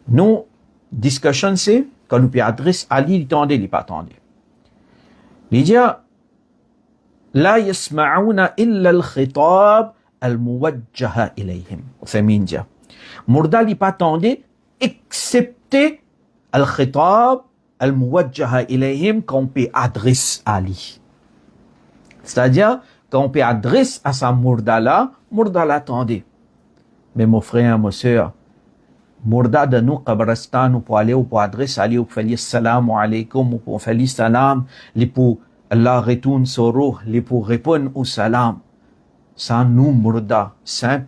Nous, discussion c'est, quand nous peut adresser à lui, li tendait, li pas tendait. Il dit, لا يسمعون إلا الخطاب الموجه إليهم. وثمين dit, Mourda li pas tendait, excepté al-khitab al-muwajjaha ilayhim qu'on peut adresser à lui. C'est-à-dire, quand on peut adresser à sa murdala, murdala attendez. Mais mon frère, ma soeur, murda de nous, qabristan, ou pour aller, ou pour adresser à lui, ou pour faire salam alaykum, ou pour faire salam, les pour Allah retourne sur eux, les pour répondre au salam. Ça, nous, murda simple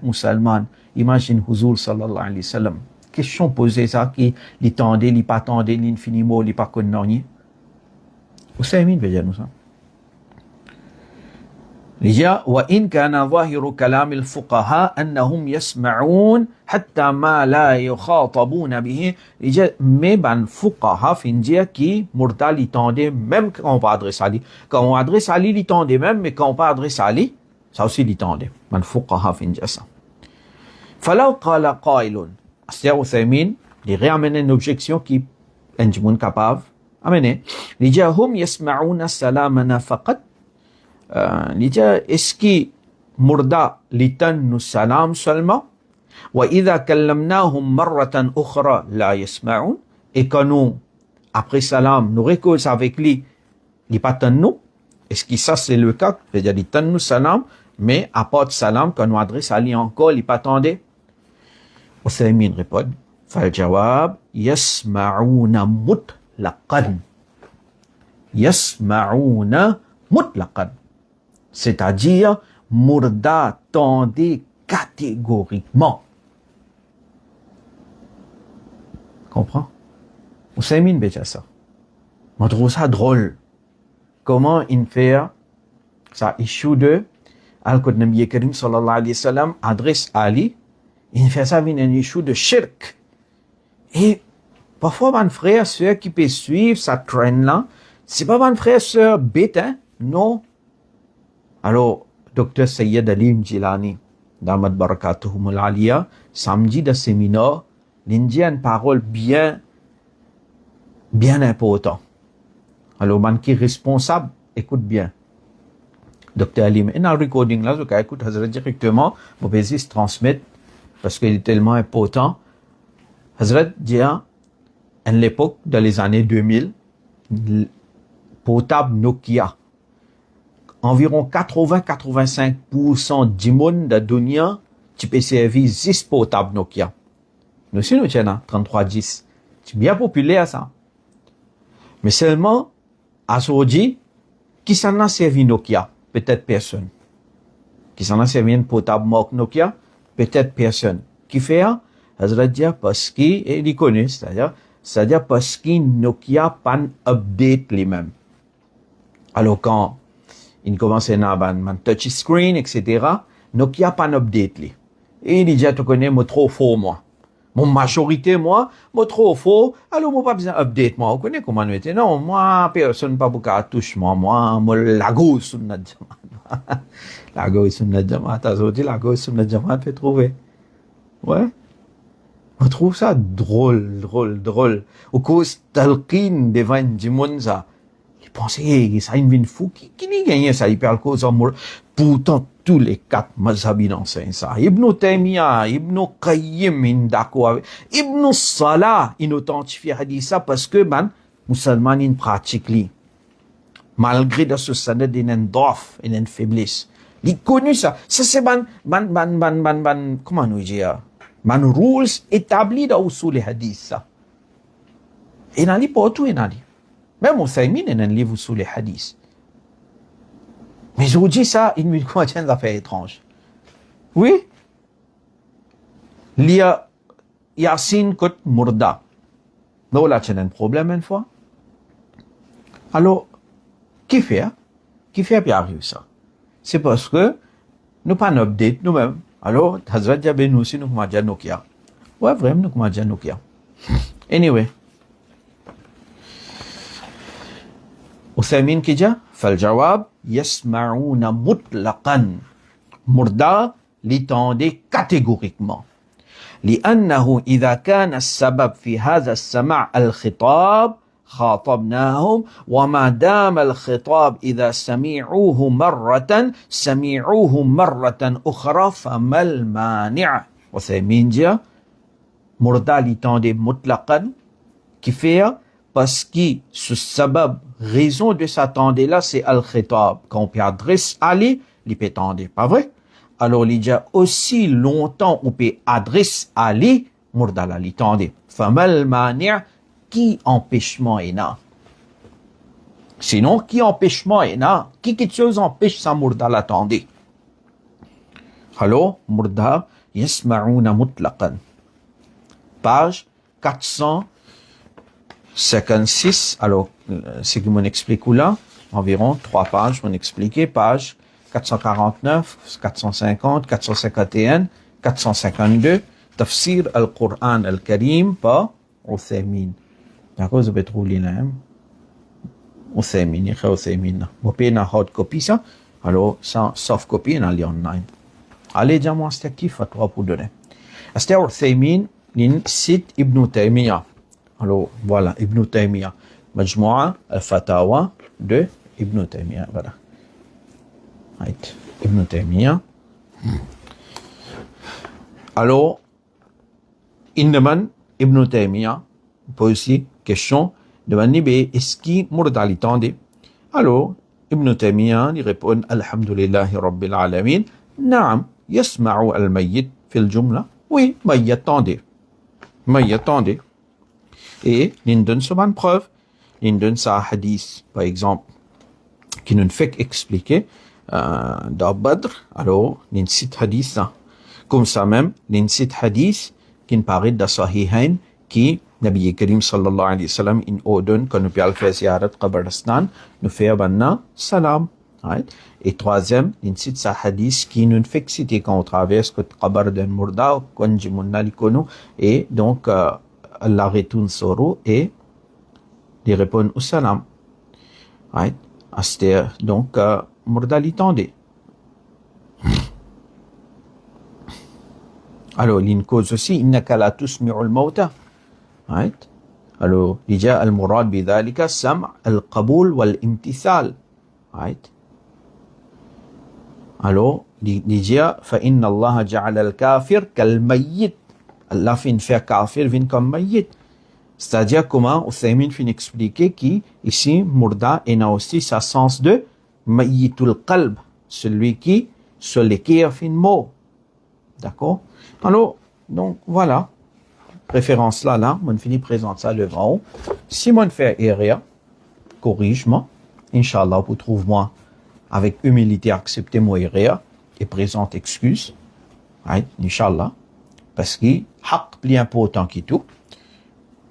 musulman. Imagine Huzur sallallahu alayhi wa sallam. Question posée ça qui l'étendait, l'y pas tendait, l'infiniment, l'y pas connu. Vous savez, veut dire nous ça. لجاء وإن كان ظاهر كلام الفقهاء أنهم يسمعون حتى ما لا يخاطبون به لجاء mais ban fuqaha findia qui mortal l'étendait même quand on va adresser à lui. Quand on adresse à lui, l'étendait même, mais quand on va adresser à lui, ça aussi l'étendait. Ban fuqaha findia ça. فلو قال قائل c'est-à-dire Uthaymin, il réamène une objection qui est capable d'amener. Il dit hum yasma'una salamana faqat. Il dit est-ce que murda litannu salam seulement wa idha kallamnahum marratan ukhra la yasma'un et quand nous après salam nous récoltons avec lui li patannu est-ce que ça c'est le cas c'est-à-dire litannu salam mais à part salam quand nous adresse à lui encore li patendait. Uthaymin répond فالجواب يسمعون مطلقا يسمعون مطلقا c'est-à-dire Mourda tendait catégoriquement. Comprends? Uthaymin béja ça. On trouve ça drôle. Comment il fait ça issue de al-Qud Nabi Karim sallallahu alayhi wa sallam adresse à Ali. Il fait ça avec un issue de shirk. Et parfois, mon frère, ceux qui peuvent suivre cette traîne-là, c'est pas mon frère, sœur bête, hein? Non. Alors, Dr. Sayyid Alim Jilani, Damat Barakatuhum al-Aliya, samedi de séminaire, il dit une parole bien importante. Alors, man qui est responsable, écoute bien. Dr. Alim, et dans le recording là, je écoute Hazrat directement, mon baiser se transmettre, parce qu'il est tellement important. Hazrat dit, à l'époque, dans les années 2000, portable Nokia, environ 80-85% du monde de dunya, tu peux servir 10 portables Nokia. Nous aussi, nous tiens 3310. C'est bien populaire, ça. Mais seulement, à aujourd'hui, qui s'en a servi Nokia? Peut-être personne. Qui s'en a servi un portable Nokia? Peut-être personne. Qui fait ça? Hazrat dit parce qu'il connaît, c'est-à-dire parce qu'il Nokia pas update lui-même. Alors quand il commence à avoir un touch screen, etc., Nokia pas update lui. Et il dit, tu connais, moi trop fort, moi. Mon majorité, moi trop faux, alors moi pas besoin update, moi, on connaît comment nous était. Non, moi, personne pas beaucoup à touche, moi, la gauche, sunnat jamaat. La gauche, sunnat jamaat, t'as dit, la gauche, sunnat jamaat, fait trouver. Ouais. On trouve ça drôle. Au cause talqin devant du monde, ça. Il pensait, hey, ça, il vient fou. Qui n'y gagne ça? Il parle cause amour. Pourtant, tous les quatre mazhabis enseignent ça. Ibn Taymiyyah, Ibn Qayyim, in d'accord avec. Ibn Salah, il authentifie hadith ça parce que, musulman, il pratique li. Malgré de ce sanad, il a une dof, il a une faiblesse. Il connaît ça. Ça, c'est comment nous dire? Rules établis dans usul hadith ça. Il n'a pas tout, il a dit. Même Uthaymin, il a un livre usul hadith. Mais je vous dis ça, il me contient des affaires étranges. Oui? Il y a Yasin Kot Murda. Donc là, tu as un problème une fois. Alors, qui fait? Qui fait pour arriver ça? C'est parce que nous pas un update nous-mêmes. Alors, Hazrat Jabé nous aussi, nous comment dire Nokia. Ouais, vraiment, nous comment dire Nokia. Anyway. Uthaymin qui dit, فالجواب يسمعون مطلقا مردا لتندي catégoriquement لأنه إذا كان السبب في هذا السمع الخطاب خاطبناهم وما دام الخطاب إذا سمعوه مرة أخرى فما المانع وثيمين جاء مردا لتندي مطلقا كيفية parce que ce sabab, raison de s'attendre là, c'est al-khitab. Quand on peut adresser Ali, il peut attendre, pas vrai? Alors, il y a aussi longtemps, on peut adresser Ali, murdala, il attendre. Famal mani' qui empêchement est là? Sinon, qui empêchement est là? Qui quelque chose empêche ça murdala attendre? Alors, murda, yasma'una mutlaqan. Page 456, alors, c'est que m'en explique là, environ 3 pages, m'en expliquer, page 449, 450, 451, 452, Tafsir al-Qur'an al-Karim par Uthaymin. D'accord, vous pouvez trouver là, Uthaymin, il y a Uthaymin. Vous pouvez une hard copy ça, alors, sans soft copy, on a les online. Allez, dis-moi, c'est qui fait toi pour donner. C'est Uthaymin, il cite Ibn Taymiyyah. Alors, voilà, Ibn Taymiyyah. Majmu'a al-Fatawa de Ibn Taymiyyah. Voilà. Right. Ibn Taymiyyah. Alors, Indaman, Ibn Taymiyyah pose aussi question de manière est-ce qu'il murdali tande? Alors, Ibn Taymiyyah il répond Alhamdulillahi Rabbil Alamin. Naam, yasma'u al-mayyit fil jumla. Oui, mayyat tande. Mayyat tande. Et il donne souvent une preuve, il donne ça hadith, par exemple, qui nous fait expliquer dans Badr, alors il cite hadith ça. Comme ça même, il cite hadith qui paraît dans Sahihain, qui Nabi Karim sallallahu alayhi wa sallam il ordonne quand nous pouvons faire ziyarat Qabristan, nous faire banna salam. Right? Et troisième, il cite ça hadith qui nous fait citer quand on traverse le Qabr d'un Murda, quand Jimunna l'ikono, et donc Allah retourne soro et il répond au salam. Right? C'est donc murdali tende. Alors, il y a une cause aussi, innaka la tusmi'u al-mawta. Right? Alors, il y a al-murad bidhalika sam' al-qabul wal-imtithal. Right? Alors, il y a fa inna Allah ja'ala al-kafir kal-mayyit. Allah fin faire kafir vient comme mayyit. C'est-à-dire comment Uthaymin fin expliquer qu'ici, murda est aussi sa sens de mayyitul qalb, celui qui, sur lequel fin mot. D'accord? Alors, donc, voilà. Préférence là, on finit présente ça devant vous. Si on fait erreur, corrige-moi. Inch'Allah, vous trouvez-moi avec humilité accepter mon erreur et présente excuse. Right? Inch'Allah. Parce que, haq plus important que tout.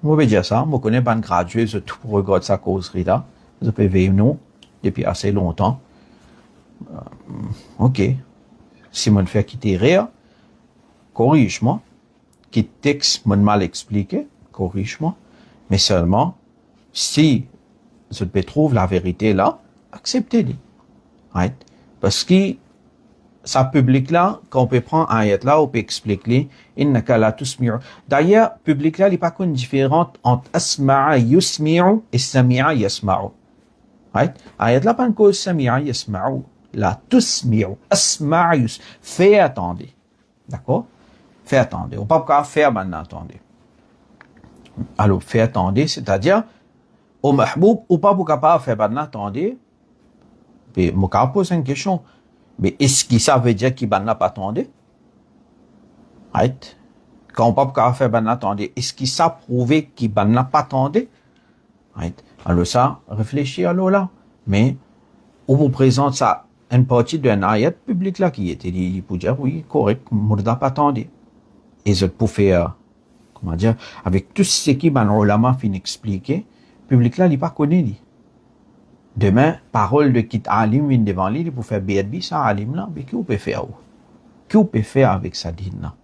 Vous pouvez dire ça, je connais pas un gradué, je tout regarde sa causerie là. Je peux vivre nous, depuis assez longtemps. Ok. Si on fait quitter rire, corrige-moi. qui texte m'ont mal expliqué, corrige-moi, mais seulement, si je peux trouver la vérité là, acceptez-le. Right? Parce que, ça public là, quand on peut prendre un ayat là, on peut expliquer, innaka la tusmi'u. D'ailleurs, public là, il n'y a pas qu'une différence entre asma'a yusmi'u et sami'a yasma'u. Right? Ayat là, pas une cause sami'a yasma'u. La tusmi'u. Asma'a yus. Fais attendez. D'accord? Fais attendez. On peut pas faire maintenant attendez. Alors, fais attendez, c'est-à-dire, au mahboub, ou pas capable faire maintenant attendez. Mais, je vais poser une question. Mais est-ce que ça veut dire qu'il n'a pas attendu? Right? Quand on peut pas faire attendre, est-ce que ça prouve qu'il n'a pas attendu? Right? Alors ça, réfléchis alors là. Mais, on vous présente ça, une partie d'un ayat public là, qui était dit, pour dire, oui, correct, on n'a pas attendu. Et je peux faire, comment dire, avec tout ce qui ban ulama fin expliquer, public là, il n'est pas connu. Demain, parole de quitte alim vient devant lui pour faire BRB, ça alim là, mais qui on peut faire? Qui on peut faire avec sa dîne là?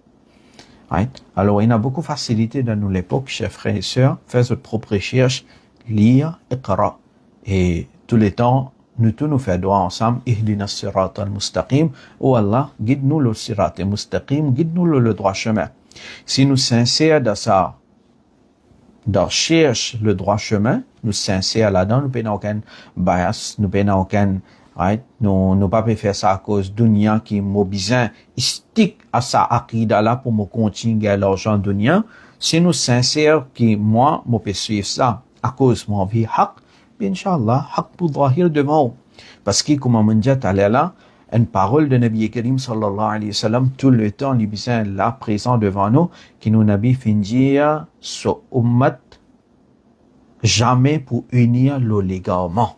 Right? Alors, il y a beaucoup de facilité dans l'époque, chers frères et sœurs, faire votre propre recherche, lire, iqra. Et tous les temps, nous tous nous faisons droit ensemble, ihdina sirat al-mustaqim, oh Allah, guide-nous le sirat al-mustaqim, guide-nous le droit chemin. Si nous sincères dans ça, dans cherche le droit chemin, nous sincères là-dedans, nous n'avons aucun bias, nous n'avons aucun, right? Nous pas faire ça à cause dunya qui m'a besoin, stick à sa akida là pour me continuer à l'argent dunya. Si nous sincères que moi, je peux suivre ça à cause de mon vie haq, bien Inch'Allah, haq pour zahir devant. Parce que, comme on dit tout à l'heure là, une parole de Nabi Karim sallallahu alayhi wa sallam, tout le temps, il est là, présent devant nous, qui nous Nabi fait dire, ce ummat, jamais pour unir le légalement.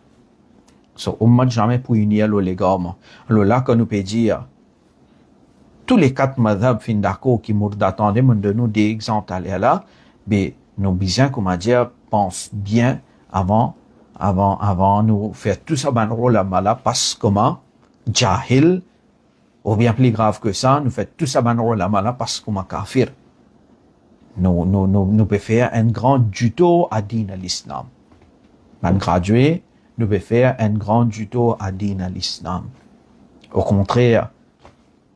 Ce ummat, jamais pour unir le légalement. Alors là, quand nous peut dire, tous les 4 madhab fin d'accord qui nous attendent, de nous des exemples à là, mais nous besoin, comment dire, pense bien avant nous faire tout ça, ben, rôle là, parce que comment, jahil, ou bien plus grave que ça, nous fait tout ça banro la mala parce qu'on est kafir. Nous pouvons faire un grand tuto à din à l'islam. Un gradué, nous pouvons faire un grand tuto à din à l'islam. Au contraire,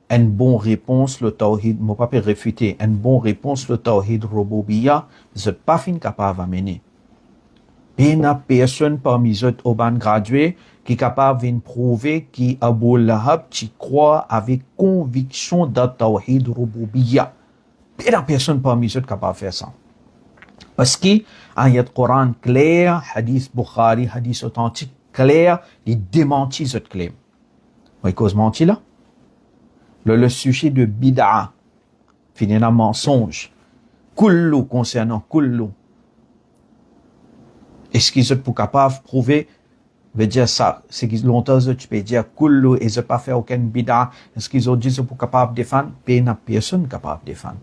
une bonne réponse le tawhid, moi pas réfuter, une bonne réponse le tawhid rububiyya, c'est pas fin capable d'amener. Il n'y a personne parmi eux au ban gradué qui est capable de prouver qu'Abu Lahab tu crois avec conviction dans Tawhid Rububiyya. Il n'y a personne parmi eux qui est capable de faire ça. Parce que ayat Coran clair, hadith Bukhari, hadith authentique clair, il démentit cette claim. Oui, cause menti là? Le sujet de bid'a, finalement mensonge. Kullu concernant kullu. Est-ce qu'ils sont pas capables de prouver, veut dire ça, c'est qu'ils longtemps, tu peux dire, kullu, et ils pas fait aucun bid'a. Est-ce qu'ils ont dit, ils sont pas capables de défendre? Personne capable de défendre.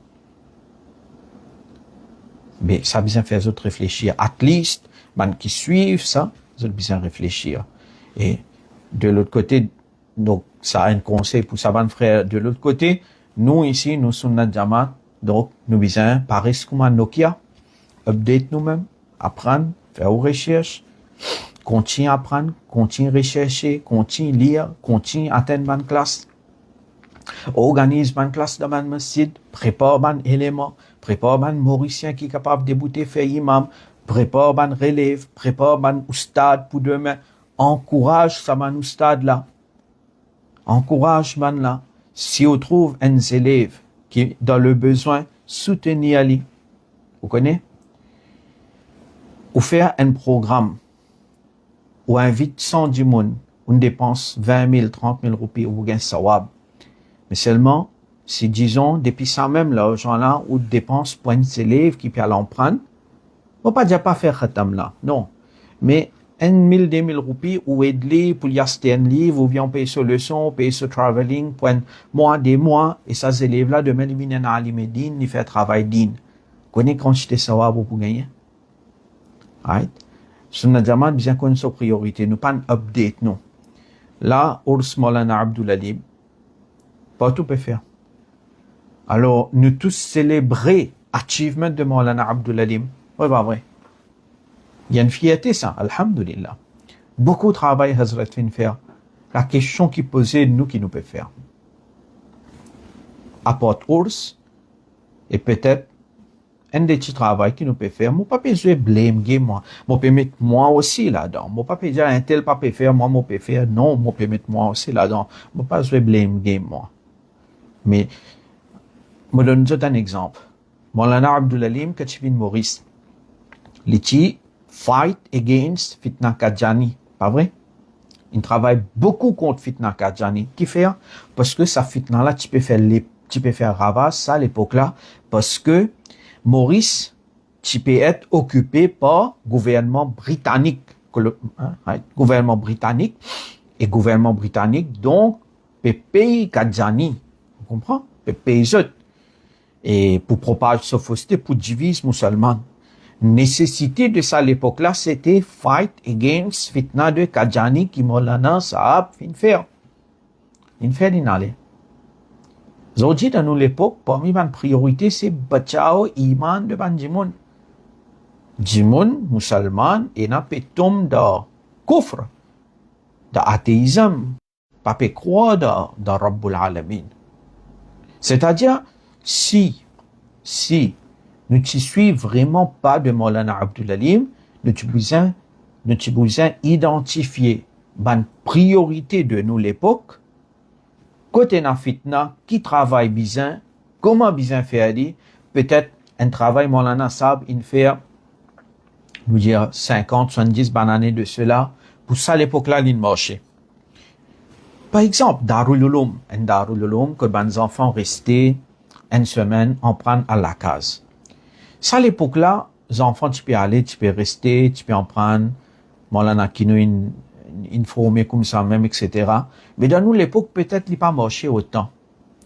Mais ça a besoin de faire autres réfléchir. At least, man qui suivent ça, ils ont besoin de réfléchir. Et de l'autre côté, donc, ça a un conseil pour ça, mon frère. De l'autre côté, nous ici, nous sommes dans Jamaat, donc, nous besoin, pareil comme un Nokia, update nous-mêmes, apprendre, faire aux recherches, continue à apprendre, continue à rechercher, continue à lire, continue à atteindre une classe, organise une classe dans un masjid, prépare un élément, prépare un Mauricien qui est capable de débouter, faire imam, prépare un relève, prépare un oustad pour demain, encourage ça man oustad là, encourage man là. Si on trouve un élève qui est dans le besoin, soutenez-le. Vous connaissez? Ou faire un programme, ou invite 110 monde, on dépense 20 000, 30 000 roupies, ou gagne sawab. Mais seulement, si disons, depuis ça même, là, gens-là, ou dépense pour un élève qui peut aller en prendre, on va pas dire pas faire khatam là, non. Mais 1 000, 2 000 roupies, ou aider pour y acheter un livre, ou bien payer sur leçon, payer sur traveling, pour un mois, des mois, et ça, ces élèves-là, demain, ils viennent à Alimedine, ils font travail din. Vous connaissez quand j'étais sawab pour gagner? Right? Sunna Jamaat bien qu'on soit priorité, nous pas un update, non. Là, Ours Maulana Abdul Adib, pas tout peut faire. Alors, nous tous célébrer achievement de Maulana Abdul Alim. Oui, pas vrai. Il y a une fierté, ça, alhamdulillah. Beaucoup de travail, Hazrat fin faire. La question qui posait, nous, qui nous peut faire. Apporte ours, et peut-être, un des petits travail qui nous peut faire. Mon papa, je blâme, moi. Mon peut mettre moi aussi là-dedans. Mon papa, dire un tel papa faire, moi, mon peut faire. Non, mon peut mettre moi aussi là-dedans. Mon papa, je blâme, moi. Mais, je donne un exemple. Maulana Abdul Alim, Kachivin Maurice, Lichi, fight against Fitna Kadjani. Pas vrai? Il travaille beaucoup contre Fitna Kadjani. Qui fait? Parce que sa fitna là, tu peux faire ravage, ça, à l'époque là, parce que Maurice, tu peux être occupé par gouvernement britannique. Gouvernement britannique. Et gouvernement britannique, donc, peut payer Kadjani. Vous comprenez? Peut payer eux. Et pour propager sa fausseté, pour diviser musulmans. Nécessité de ça à l'époque là, c'était fight against fitna de Kadjani qui Maulana Sahab fin faire. Fin faire d'inale. Aujourd'hui, dans l'époque, parmi les priorités, c'est bachao iman de ban jimoun. Jimoun, musulman, et n'a pas tombe dans kufr, dans athéisme, pas peut croire dans Rabbul Alamin. C'est-à-dire, si nous ne suivons vraiment pas de Maulana Abdul Alim, nous devons identifier une priorité de nous l'époque, côté na fitna, qui travaille bien, comment bien faire, peut-être un travail Maulana Sahab, il fait, nous dire 50, 70 années de cela, pour ça l'époque-là, il marchait. Par exemple, Darul Uloum, que les enfants restaient une semaine, en prendre à la case. Ça, à l'époque-là, les enfants, tu peux aller, tu peux rester, tu peux en prendre, Maulana qui nous informer comme ça même, etc. Mais dans nous, l'époque, peut-être, il n'a pas marché autant.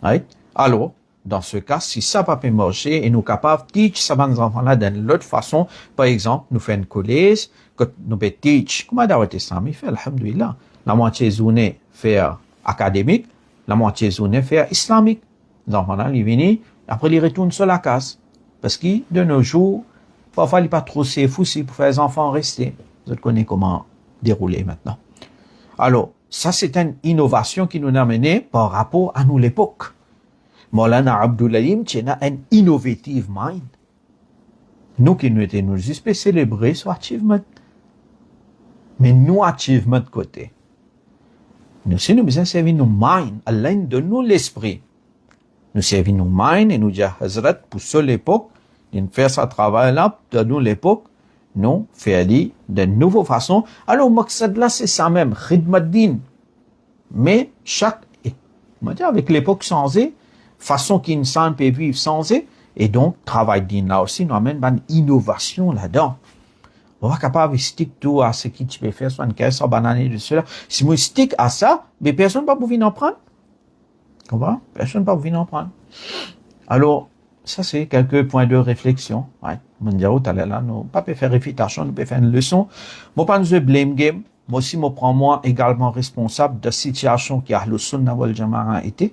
Right? Alors, dans ce cas, si ça n'a pas marché, et nous sommes capables de teach ça les enfants-là d'une autre façon, par exemple, nous faisons une collège, que nous pouvons teach, comment d'avoir été ça, mais fait, alhamdoulilah, la moitié zone faire académique, la moitié zone faire islamique. Les enfants-là, ils viennent, après, ils retournent sur la case. Parce que, de nos jours, parfois, il n'est pas trop safe aussi pour faire les enfants rester. Vous connaissez comment dérouler maintenant. Alors, ça, c'est une innovation qui nous a mené par rapport à nous l'époque. Maulana Abdul Alim, tu as un innovative mind. Nous qui nous étions juste célébrer ce achievement. Mais nous, achievement de côté. Nous, si nous besoin servir nos mind, à l'un de nous l'esprit. Nous servir nos mind et nous dire, Hazrat, pour seule l'époque, il fait ce travail-là, de nous l'époque, nous faire de nouvelles façons. Alors, Maqsad là, c'est ça même, khidmat din. Mais avec l'époque changée, façon qu'insan peut vivre sans et donc, travail din là aussi, nous amène une innovation là-dedans. On va capable de stick tout à ce qui tu peux faire, 75, 100 bananes de cela. Si moi stick à ça, mais personne ne va pouvoir en prendre. Comment? Personne ne va pouvoir en prendre. Alors, ça, c'est quelques points de réflexion. Ouais. Nous pas faire réfutation, nous peut faire une leçon. Moi, pas nous blame game. Moi aussi, moi prends moi également responsable de la situation qui a le sunnah wal jama'a été.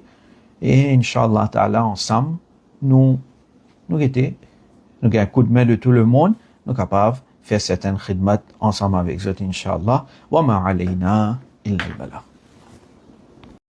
Et, Inch'Allah ta'ala, ensemble, nous avons un coup de main de tout le monde. Nous sommes capables de faire certaines khidmat ensemble avec eux, Inch'Allah. Wa ma alayna illa al-balagh.